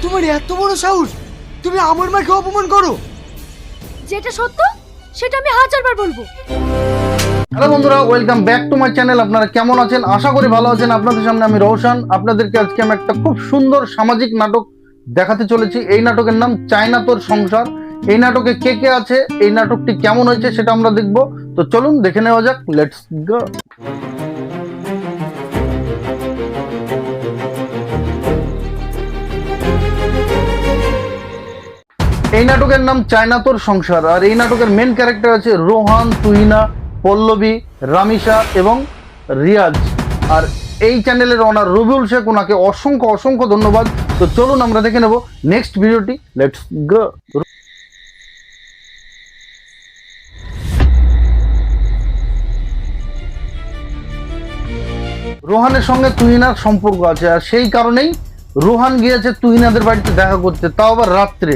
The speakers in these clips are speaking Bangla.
তোমার এত বড় সাহস, তুমি আমার মাকে অপমান করো? যেটা সত্য সেটা আমি হাজারবার বলবো। হ্যালো বন্ধুরা, welcome back to my channel. আপনারা কেমন আছেন? আশা করি ভালো আছেন। আপনাদের সামনে আমি রওশন। আপনাদেরকে আজকে আমি একটা খুব সুন্দর সামাজিক নাটক দেখাতে চলেছি। এই নাটকের নাম চায়না তোর সংসার। এই নাটকে কে কে আছে, এই নাটকটি কেমন হয়েছে সেটা আমরা দেখব। তো চলুন দেখে নেওয়া যাক। Let's go. এই নাটকের নাম চায়না তোর সংসার। আর এই নাটকের মেন ক্যারেক্টার আছে রোহান, তুহিনা, পল্লবী, রামিসা এবং রিয়াজ। আর এই চ্যানেলের ওনার রবিউল শেখ, ওনাকে অসংখ্য অসংখ্য ধন্যবাদ। তো চলুন আমরা দেখে নেব নেক্সট ভিডিওটি। Let's go. রোহানের সঙ্গে তুহিনার সম্পর্ক আছে, আর সেই কারণেই রোহান গিয়েছে তুহিনাদের বাড়িতে দেখা করতে, তাও আবার রাত্রে।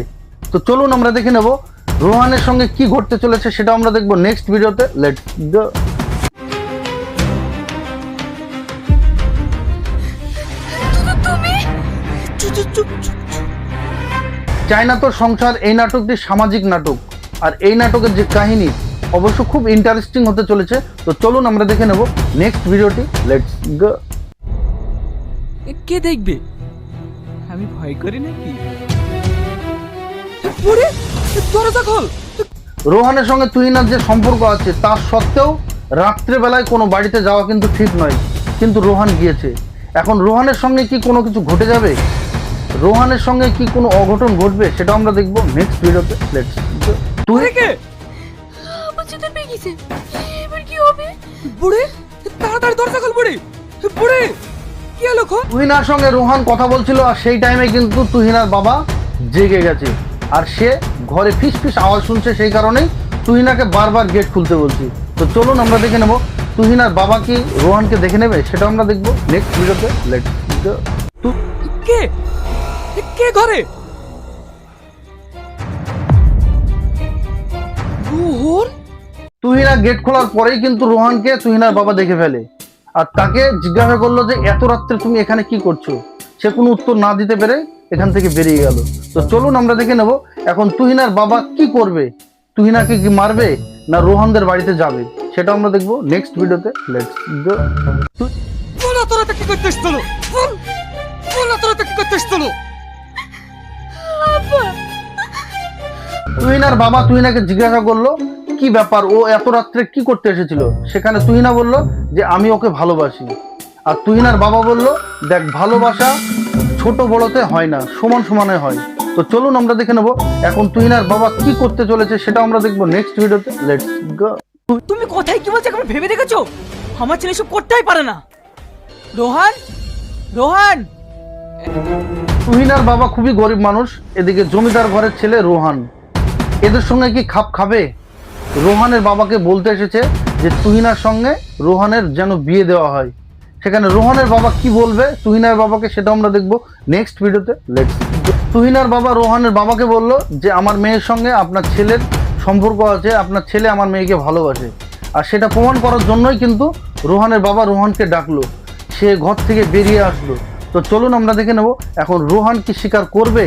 তো চলুন আমরা দেখে নেব রোহানের সঙ্গে কি ঘটতে চলেছে সেটা আমরা দেখবো নেক্সট ভিডিওতে। Let's go. চায়না তোর সংসার এই নাটকটি সামাজিক নাটক, আর এই নাটকের যে কাহিনী অবশ্য খুব ইন্টারেস্টিং হতে চলেছে। তো চলুন আমরা দেখে নেব নেক্সট ভিডিওটি। Let's go. কে দেখবে? আমি ভয় করি নাকি? দরজা খোল। রোহানের সঙ্গে তুহিনার যে সম্পর্ক আছে তা সত্ত্বেও রাত্রেবেলায় কোনো বাড়িতে যাওয়া কিন্তু ঠিক নয়, কিন্তু রোহান গিয়েছে। এখন রোহানের সঙ্গে কি কোনো কিছু ঘটে যাবে, রোহানের সঙ্গে কি কোনো অঘটন ঘটবে সেটা আমরা দেখবো নেক্সট ভিডিওতে। Let's go. তুই কে? আমার চিন্তা পেয়ে গেছে, এবার কি হবে? বুড়ি, তাড়াতাড়ি দরজা খোল। বুড়ি, বুড়ি, কি হলো? তুহিনার সঙ্গে রোহান কথা বলছিল, আর সেই টাইমে কিন্তু তুহিনার বাবা জেগে গেছে, আর সে ঘরে ফিস ফিস আওয়াজ শুনছে। সেই কারণেই তুহিনাকে বারবার গেট খুলতে বলছি। তো চলুন আমরা দেখে নেব তুহিনার বাবা কি রোহানকে দেখে নেবে সেটা আমরা দেখবো নেক্সট ভিডিওতে। Let's go. কে কে ঘরে? রোহন। তুহিনা গেট খোলার পরেই কিন্তু রোহানকে তুহিনার বাবা দেখে ফেলে, আর তাকে জিজ্ঞাসা করলো যে এত রাত্রে তুমি এখানে কি করছো। সে কোনো উত্তর না দিতে পেরে এখান থেকে বেরিয়ে গেল। তো চলুন আমরা দেখে নেব এখন তুহিনার বাবা কি করবে। তুহিনাকে কি মারবে না রোহানদের বাড়িতে যাবে সেটা আমরা দেখবো নেক্সট ভিডিওতে। Let's go. বলো তোরা কি করতে এসেছিল? বলো তোরা কি করতে এসেছিল? তুহিনার বাবা তুহিনাকে জিজ্ঞাসা করলো কি ব্যাপার, ও এত রাত্রে কি করতে এসেছিল। সেখানে তুহিনা বলল যে আমি ওকে ভালোবাসি। আর তুহিনার বাবা বলল দেখ, ভালোবাসা ছোট বড়তে হয় না, সমান সমানে হয়। তো চলুন আমরা দেখে নেব এখন তুহিনার বাবা কি করতে চলেছে সেটা আমরা দেখবো নেক্সট ভিডিওতে। Let's go. তুমি কোথায় কি বলছো একবার ভেবে দেখেছো? আমার ছেলে সব করতেই পারে না। রোহান, রোহান। তুহিনার বাবা খুবই গরিব মানুষ, এদিকে জমিদার ঘরের ছেলে রোহান, এদের সঙ্গে কি খাপ খাবে? রোহানের বাবাকে বলতে এসেছে যে তুহিনার সঙ্গে রোহানের যেন বিয়ে দেওয়া হয়। সেখানে রোহানের বাবা কি বলবে তুহিনার বাবাকে সেটা আমরা দেখবো নেক্সট ভিডিওতে। Let's go. তুহিনার বাবা রোহানের বাবাকে বলল যে আমার মেয়ের সঙ্গে আপনার ছেলের সম্পর্ক আছে, আপনার ছেলে আমার মেয়েকে ভালোবাসে। আর সেটা প্রমাণ করার জন্যই কিন্তু রোহানের বাবা রোহানকে ডাকলো, সে ঘর থেকে বেরিয়ে আসলো। তো চলুন আমরা দেখে নেব এখন রোহান কি স্বীকার করবে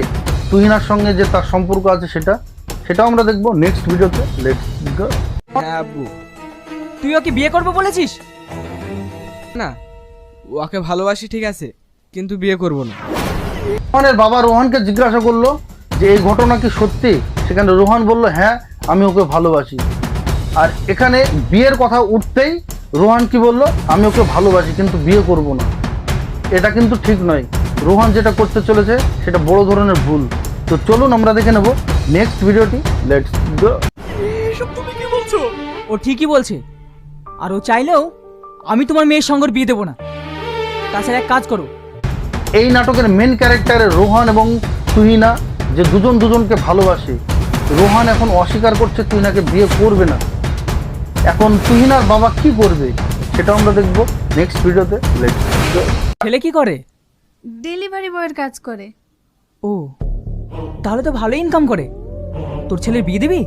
তুহিনার সঙ্গে যে তার সম্পর্ক আছে সেটাও আমরা দেখবো নেক্সট ভিডিওতে। Let's go. হ্যাঁ আব্বু, তুই ওকে বিয়ে করবে বলেছিস না? ওকে ভালোবাসি ঠিক আছে, কিন্তু বিয়ে করব না। রোহানের বাবা রোহানকে জিজ্ঞাসা করলো যে এই ঘটনা কি সত্যি। সেখানে রোহান বলল হ্যাঁ, আমি ওকে ভালোবাসি। আর এখানে বিয়ের কথা উঠতেই রোহান কি বলল, আমি ওকে ভালোবাসি কিন্তু বিয়ে করব না। এটা কিন্তু ঠিক নয়, রোহান যেটা করতে চলেছে সেটা বড় ধরনের ভুল। তো চলুন আমরা দেখে নেব নেক্সট ভিডিওটি। Let's go. এসব তুমি কি বলছো? ও ঠিকই বলছে, আর ও চাইলেও আমি তোমার মেয়ের সঙ্গে বিয়ে দেবো না। তাছাড়া এক কাজ করো, এই নাটকের মেন ক্যারেক্টারে রোহান এবং তুহিনা যে দুজন দুজনকে ভালোবাসে, রোহান এখন অস্বীকার করছে তুহিনাকে বিয়ে করবে না। এখন তুহিনার বাবা কি করবে সেটা আমরা দেখবো নেক্সট ভিডিওতে। Let's go. ছেলে কি করে? ডেলিভারি বয়ের কাজ করে। ও, তাহলে তো ভালো ইনকাম করে। তোর ছেলের বিয়ে দিবি?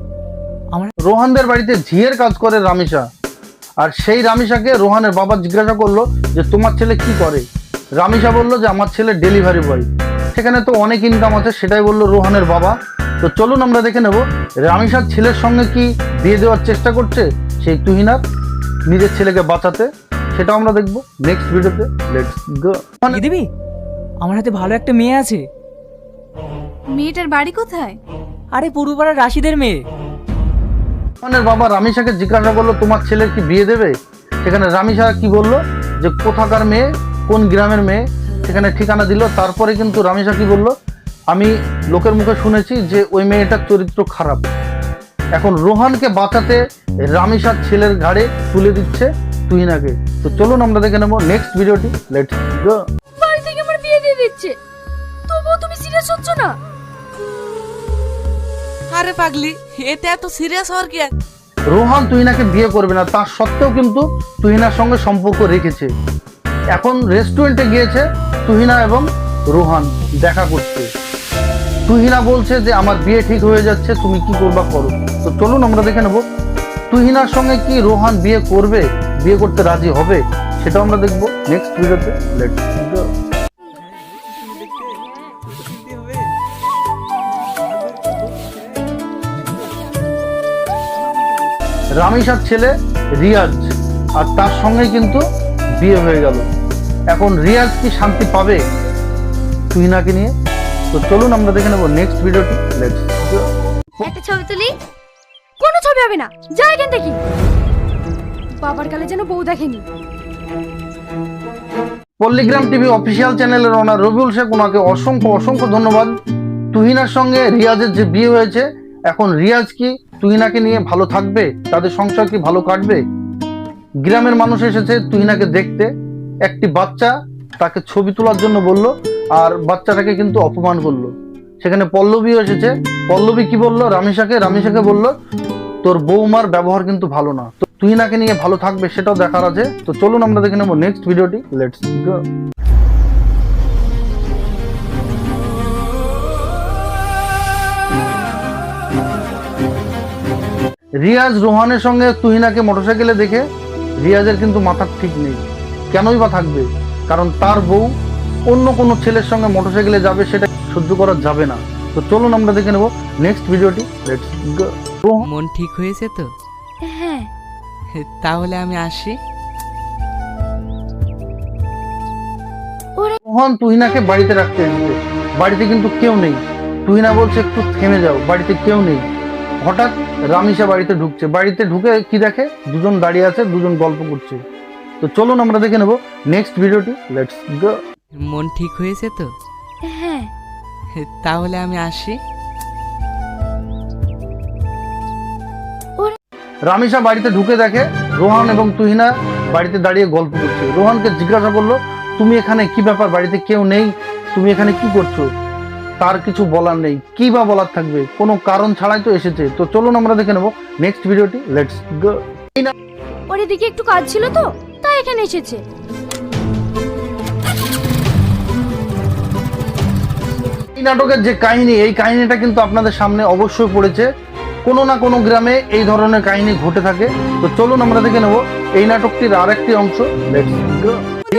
আমার রোহানদের বাড়িতে ঝিয়ের কাজ করে রামিসা, আর সেই রামিসাকে রোহানের বাবা জিজ্ঞাসা করলো যে তোমার ছেলে কি করে। রামিসা বলল যে আমার ছেলে ডেলিভারি বয়। সেখানে তো অনেক ইনকাম আছে, সেটাই বললো রোহানের বাবা। তো চলুন আমরা দেখে নেব রামিসার ছেলের সঙ্গে কি বিয়ে দেওয়ার চেষ্টা করছে সেই তুহিনার নিজের ছেলেকে বাঁচাতে, সেটা আমরা দেখবো নেক্সট ভিডিওতে। Let's go. কি দিবি? আমার হাতে ভালো একটা মেয়ে আছে। মেয়েটার বাড়ি কোথায়? আরে পূর্বপাড়ার রাশিদের মেয়ে। রোহানের বাবা রামিসাকে জিজ্ঞাসা করলো তোমার ছেলের কি বিয়ে দেবে? সেখানে রামিসা কি বললো যে কোথাকার মেয়ে, কোন গ্রামের মেয়ে, সেখানে ঠিকানা দিল। তারপরে কিন্তু রামিসা কি বললো, আমি লোকের মুখে শুনেছি যে ওই মেয়েটার চরিত্র খারাপ। এখন রোহানকে বাঁচাতে রামিসার ছেলের ঘাড়ে তুলে দিচ্ছে তুহিনাকে। তো চলুন আমরা দেখে নেবো নেক্সট ভিডিওটি। Let's go. বাড়ি থেকে আমার বিয়ে দিয়ে দিচ্ছে, তবুও তুমি সিরিয়াস হচ্ছ না? আরে পাগলি, এতে এত সিরিয়াস হওয়ার কি আছে? রোহান তুহিনাকে বিয়ে করবে না, তার সত্ত্বেও কিন্তু তুহিনার সঙ্গে সম্পর্ক রেখেছে। এখন রেস্টুরেন্টে গিয়েছে তুহিনা এবং রোহান দেখা করতে। তুহিনা বলছে যে আমার বিয়ে ঠিক হয়ে যাচ্ছে, তুমি কি করবা করো। তো চলুন আমরা দেখে নেব তুহিনার সঙ্গে কি রোহান বিয়ে করবে, বিয়ে করতে রাজি হবে, সেটাও আমরা দেখবো নেক্সট ভিডিওতে। Let's go. রামিসার ছেলে রিয়াজ আর তার সঙ্গে কিন্তু বিয়ে হয়ে গেল। এখন রিয়াজ কি শান্তি পাবে তুহিনাকে নিয়ে? তো চলুন আমরা দেখে নেবো নেক্সট ভিডিওটি। Let's go. একটা ছবি তুলি। কোনো ছবি হবে না, যা এখান থেকে। বাবার কালে যেন বউ দেখেনি। পল্লিগ্রাম টিভি অফিসিয়াল চ্যানেলের ওনার রবিউল শেখ, ওনাকে অসংখ্য অসংখ্য ধন্যবাদ। তুহিনার সঙ্গে রিয়াজের যে বিয়ে হয়েছে, এখন রিয়াজ কি তুহিনাকে নিয়ে ভালো থাকবে, তাদের সংসার কি ভালো কাটবে? গ্রামের মানুষ এসেছে তুহিনাকে দেখতে, একটি বাচ্চা তাকে ছবি তোলার জন্য বলল, আর বাচ্চাটাকে কিন্তু অপমান করলো। সেখানে পল্লবী এসেছে, পল্লবী কি বললো রামিসাকে বলল তোর বৌমার ব্যবহার কিন্তু ভালো না। তো তুহিনাকে নিয়ে ভালো থাকবে সেটাও দেখার আছে। তো চলুন আমরা দেখে নেবো নেক্সট ভিডিওটি। Let's go. রিয়াজ রোহানের সঙ্গে তুহিনাকে মোটরসাইকেলে দেখে রিয়াজের কিন্তু মাথার ঠিক নেই। কেনই বা থাকবে? কারণ তার বউ অন্য কোনো ছেলের সঙ্গে মোটরসাইকেলে যাবে, সেটা সহ্য করা যাবে না। তো চলুন আমরা দেখে নেব নেক্সট ভিডিওটি। Let's go. মন ঠিক হয়েছে তো? হ্যাঁ। তাহলে আমি আসি। রোহান তুহিনাকে বাড়িতে রাখতে এসেছে, বাড়িতে কিন্তু কেউ নেই। তুহিনা বলছে একটু থেমে যাও, বাড়িতে কেউ নেই। হঠাৎ রামিসা বাড়িতে ঢুকছে, বাড়িতে ঢুকে কি দেখে দুজন দাঁড়িয়ে আছে, দুজন গল্প করছে। তো চলুন আমরা দেখে নেব নেক্সট ভিডিওটি। Let's go. মন ঠিক হয়েছে তো? হ্যাঁ। তাহলে আমি আসি। রামিসা বাড়িতে ঢুকে দেখে রোহান এবং তুহিনা বাড়িতে দাঁড়িয়ে গল্প করছে। রোহানকে জিজ্ঞাসা করলো তুমি এখানে কি ব্যাপার, বাড়িতে কেউ নেই, তুমি এখানে কি করছো? তার কিছু বলার নেই, কি বা বলার থাকবে, কোনো কারণ ছাড়াই তো এসেছে। তো চলুন আমরা দেখে নেব নেক্সট ভিডিওটি। Let's go. ওর এদিকে একটু কাজ ছিল তো, তাই এখানে এসেছে। এই নাটকের যে কাহিনী, এই কাহিনীটা কিন্তু আপনাদের সামনে অবশ্যই পড়েছে। কোনো না কোনো গ্রামে এই ধরনের কাহিনী ঘটে থাকে। তো চলুন আমরা দেখে নেব এই নাটকটির আরেকটি অংশ। Let's go.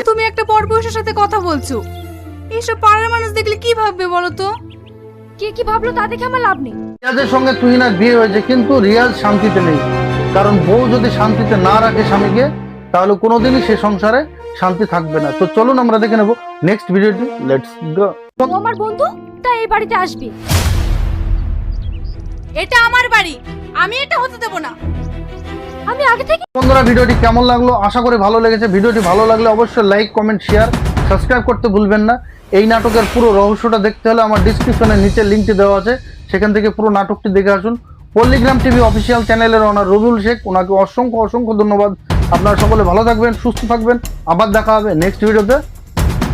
তুমি একটা পরপুরুষের সাথে কথা বলছো, এইসব পাড়ার মানুষ দেখলে কি ভাববে বলো তো? কে কি ভাবলো তা দেখে আমার লাভ নেই। রিয়াজের সঙ্গে তুহিনার বিয়ে হয়েছে, কিন্তু রিয়াজ শান্তিতে নেই। কারণ বউ যদি শান্তিতে না রাখে স্বামীকে, তাহলে কোনোদিনই সে সংসারে শান্তি থাকবে না। তো চলুন আমরা দেখে নেব নেক্সট ভিডিওটি। Let's go. ও আমার বন্ধু, তাই এই বাড়িতে আসবে। এটা আমার বাড়ি, আমি এটা হতে দেব না। আমি আগে থেকে বন্ধুরা, ভিডিওটি কেমন লাগলো? আশা করি ভালো লেগেছে। ভিডিওটি ভালো লাগলে অবশ্যই লাইক, কমেন্ট, শেয়ার, সাবস্ক্রাইব করতে ভুলবেন না। এই নাটকের পুরো রহস্যটা দেখতে হলে আমার ডিসক্রিপশনের নিচে লিঙ্কটি দেওয়া আছে, সেখান থেকে পুরো নাটকটি দেখে আসুন। পল্লিগ্রাম টিভি অফিসিয়াল চ্যানেলের ওনার রবিউল শেখ, ওনাকে অসংখ্য অসংখ্য ধন্যবাদ। আপনারা সকলে ভালো থাকবেন, সুস্থ থাকবেন। আবার দেখা হবে নেক্সট ভিডিওতে।